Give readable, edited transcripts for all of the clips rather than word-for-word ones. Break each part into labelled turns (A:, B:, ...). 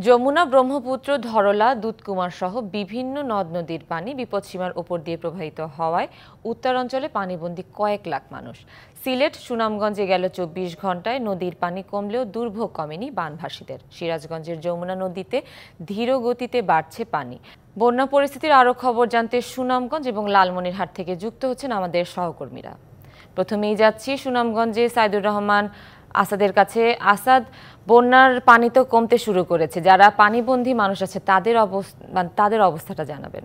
A: যমুনা, ব্রহ্মপুত্র, ধরলা, দুধকুমার সহ বিভিন্ন নদ নদীর পানি বিপদসীমার ওপর দিয়ে প্রবাহিত হওয়ায় উত্তরাঞ্চলে পানিবন্দী কয়েক লাখ মানুষ। সিলেট, সুনামগঞ্জে গেল ২৪ ঘন্টায় নদীর পানি কমলেও দুর্ভোগ কমেনি বানভাসীদের। সিরাজগঞ্জের যমুনা নদীতে ধীর গতিতে বাড়ছে পানি। বন্যা পরিস্থিতির আরও খবর জানতে সুনামগঞ্জ এবং লালমনিরহাট থেকে যুক্ত হচ্ছেন আমাদের সহকর্মীরা। প্রথমেই যাচ্ছি সুনামগঞ্জে সাইদুর রহমান আসাদের কাছে। আসাদ, বন্যার পানি তো কমতে শুরু করেছে, যারা পানিবন্দী মানুষ আছে তাদের অবস্থাটা জানাবেন।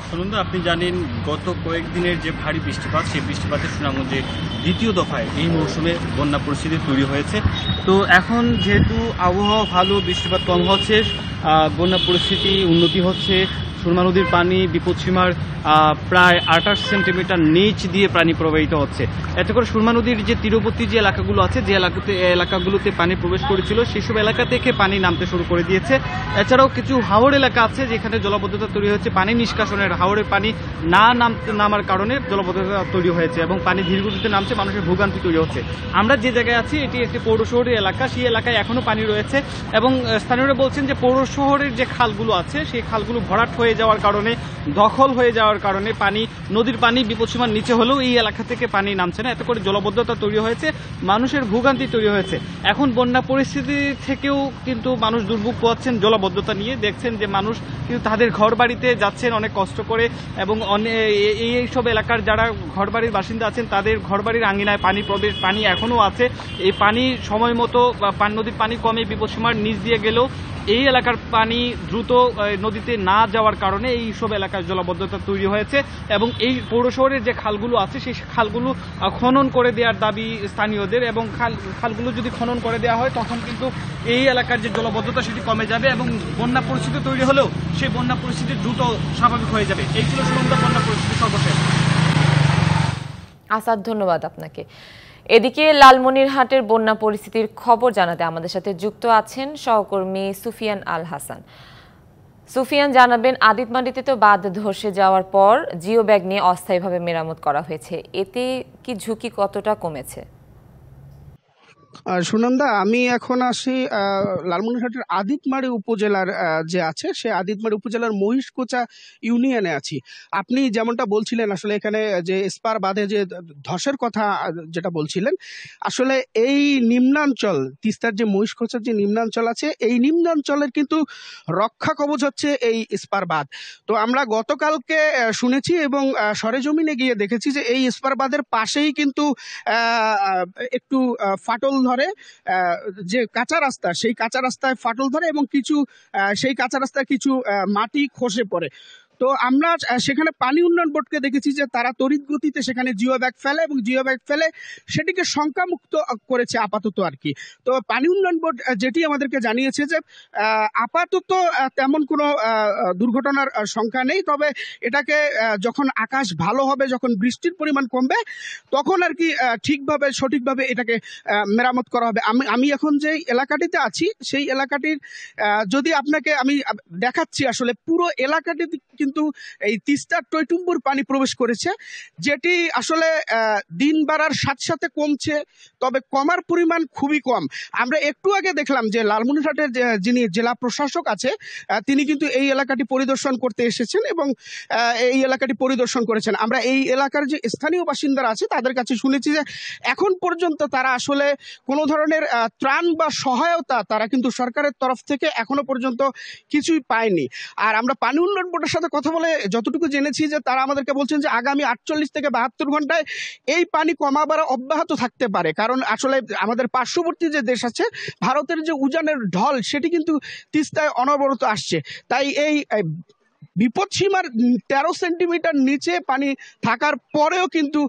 B: সুনন্দা, আপনি জানেন গত কয়েকদিনের যে ভারী বৃষ্টিপাত, সেই বৃষ্টিপাতের সুনামগঞ্জে দ্বিতীয় দফায় এই মৌসুমে বন্যা পরিস্থিতি তৈরি হয়েছে। তো এখন যেহেতু আবহাওয়া ভালো, বৃষ্টিপাত কম হচ্ছে, বন্যা পরিস্থিতি উন্নতি হচ্ছে। সুরমা নদীর পানি বিপদসীমার প্রায় ২৮ সেন্টিমিটার নিচ দিয়ে পানি প্রবাহিত হচ্ছে। এতে করে সুরমা নদীর যে তীরবর্তী যে এলাকাগুলো আছে, যে এলাকাগুলোতে পানি প্রবেশ করেছিল, সেসব এলাকা থেকে পানি নামতে শুরু করে দিয়েছে। এছাড়াও কিছু হাওড় এলাকা আছে যেখানে জলাবদ্ধতা তৈরি হচ্ছে। পানি নিষ্কাশনের হাওড়ের পানি নামার কারণে জলাবদ্ধতা তৈরি হয়েছে এবং পানি ধীর গতিতে নামছে, মানুষের ভোগান্তি তৈরি হচ্ছে। আমরা যে জায়গায় আছি এটি একটি পৌর শহরের এলাকা, সেই এলাকায় এখনো পানি রয়েছে এবং স্থানীয়রা বলছেন যে পৌর শহরের যে খালগুলো আছে সেই খালগুলো ভরাট হয়ে যাওয়ার কারণে, দখল হয়ে যাওয়ার কারণে নদীর পানি বিপদসীমার নিচে হলেও এই এলাকা থেকে পানি নামছে না। এতে করে জলাবদ্ধতা তৈরি হয়েছে, মানুষের ভোগান্তি তৈরি হয়েছে। এখন বন্যা পরিস্থিতি থেকেও কিন্তু মানুষ দুর্ভোগ পোহাচ্ছেন জলাবদ্ধতা নিয়ে। দেখছেন যে মানুষ কিন্তু তাদের ঘর বাড়িতে যাচ্ছেন অনেক কষ্ট করে এবং এইসব এলাকার যারা ঘরবাড়ির বাসিন্দা আছেন তাদের ঘরবাড়ির আঙ্গিনায় পানি এখনো আছে। এই পানি সময় মতো নদীর পানি কমে বিপদসীমার নিচ দিয়ে গেলেও এই এলাকার পানি দ্রুত নদীতে না যাওয়ার কারণে এই সব এলাকায় জলাবদ্ধতা তৈরি হয়েছে এবং এই পৌর শহরের যে খালগুলো আছে সেই খালগুলো খনন করে দেওয়ার দাবি স্থানীয়দের এবং খালগুলো যদি খনন করে দেওয়া হয় তখন কিন্তু এই এলাকার যে জলাবদ্ধতা সেটি কমে যাবে এবং বন্যা পরিস্থিতি তৈরি হলেও সেই বন্যা পরিস্থিতি দ্রুত স্বাভাবিক হয়ে যাবে। এইগুলো সুন্দর বন্যা পরিস্থিতি সর্বশেষ।
A: আসাদ, ধন্যবাদ আপনাকে। এদিকে লালমনিরহাটের বন্যা পরিস্থিতির খবর জানাতে আমাদের সাথে যুক্ত আছেন সহকর্মী সুফিয়ান আল হাসান। সুফিয়ান, জানাবেন আদিতমারিতে তো বাঁধ ধসে যাওয়ার পর জিও ব্যাগ নিয়ে অস্থায়ীভাবে মেরামত করা হয়েছে, এতে কি ঝুঁকি কতটা কমেছে?
C: সুনন্দা, আমি এখন আসি লালমনিরহাটের আদিতমারি উপজেলার যে আছে সে আদিতমারি উপজেলার মহিষকোচা ইউনিয়নে আছি। আপনি যেমনটা বলছিলেন, আসলে এখানে যে স্পার বাঁধে যে ধসের কথা যেটা বলছিলেন, আসলে এই নিম্নাঞ্চল তিস্তার যে মহিষকোচার যে নিম্নাঞ্চল আছে, এই নিম্নাঞ্চলের কিন্তু রক্ষা কবচ হচ্ছে এই স্পার বাঁধ। তো আমরা গতকালকে শুনেছি এবং সরেজমিনে গিয়ে দেখেছি যে এই স্পার বাঁধের পাশেই কিন্তু একটু ফাটল ধরে, যে কাঁচা রাস্তা সেই কাঁচা রাস্তায় ফাটল ধরে এবং কিছু সেই কাঁচা রাস্তায় কিছু মাটি খসে পড়ে। তো আমরা সেখানে পানি উন্নয়ন বোর্ডকে দেখেছি যে তারা তড়িৎ গতিতে সেখানে জিও ব্যাগ ফেলে এবং জিও ব্যাগ ফেলে সেটিকে শঙ্কামুক্ত করেছে আপাতত আর কি। তো পানি উন্নয়ন বোর্ড যেটি আমাদেরকে জানিয়েছে যে আপাতত তেমন কোনো দুর্ঘটনার সংখ্যা নেই, তবে এটাকে যখন আকাশ ভালো হবে, যখন বৃষ্টির পরিমাণ কমবে, তখন আর কি ঠিকভাবে সঠিকভাবে এটাকে মেরামত করা হবে। আমি এখন যে এলাকাটিতে আছি সেই এলাকাটির যদি আপনাকে আমি দেখাচ্ছি, আসলে পুরো এলাকাটিতে কিন্তু এই তিস্তার টইটুম্বুর পানি প্রবেশ করেছে, যেটি আসলে দিন বাড়ার সাথে সাথে কমছে, তবে কমার পরিমাণ খুবই কম। আমরা একটু আগে দেখলাম যে লালমনিরহাটের যিনি জেলা প্রশাসক আছে তিনি কিন্তু এই এলাকাটি পরিদর্শন করতে এসেছেন এবং এই এলাকাটি পরিদর্শন করেছেন। আমরা এই এলাকার যে স্থানীয় বাসিন্দারা আছে তাদের কাছে শুনেছি যে এখন পর্যন্ত তারা আসলে কোনো ধরনের ত্রাণ বা সহায়তা তারা কিন্তু সরকারের তরফ থেকে এখনো পর্যন্ত কিছুই পায়নি। আর আমরা পানি উন্নয়ন বোর্ডের সাথে কথা বলে যতটুকু জেনেছি যে তারা আমাদেরকে বলছেন যে আগামী ৪৮ থেকে ৭২ ঘন্টায় এই পানি কমাবার অব্যাহত থাকতে পারে, কারণ আসলে আমাদের পার্শ্ববর্তী যে দেশ আছে ভারতের যে উজানের ঢল সেটি কিন্তু তিস্তায় অনবরত আসছে। তাই এই বিপদসীমার ১৩ সেন্টিমিটার নিচে পানি থাকার পরেও কিন্তু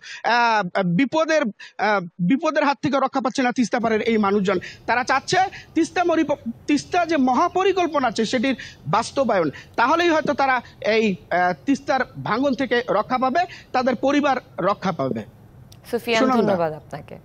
C: বিপদের হাত থেকে রক্ষা পাচ্ছে না তিস্তা পাড়ের এই মানুষজন। তারা চাচ্ছে তিস্তা যে মহাপরিকল্পনা আছে সেটির বাস্তবায়ন, তাহলেই হয়তো তারা এই তিস্তার ভাঙন থেকে রক্ষা পাবে, তাদের পরিবার রক্ষা পাবে।
A: সুফিয়ান, ধন্যবাদ আপনাকে।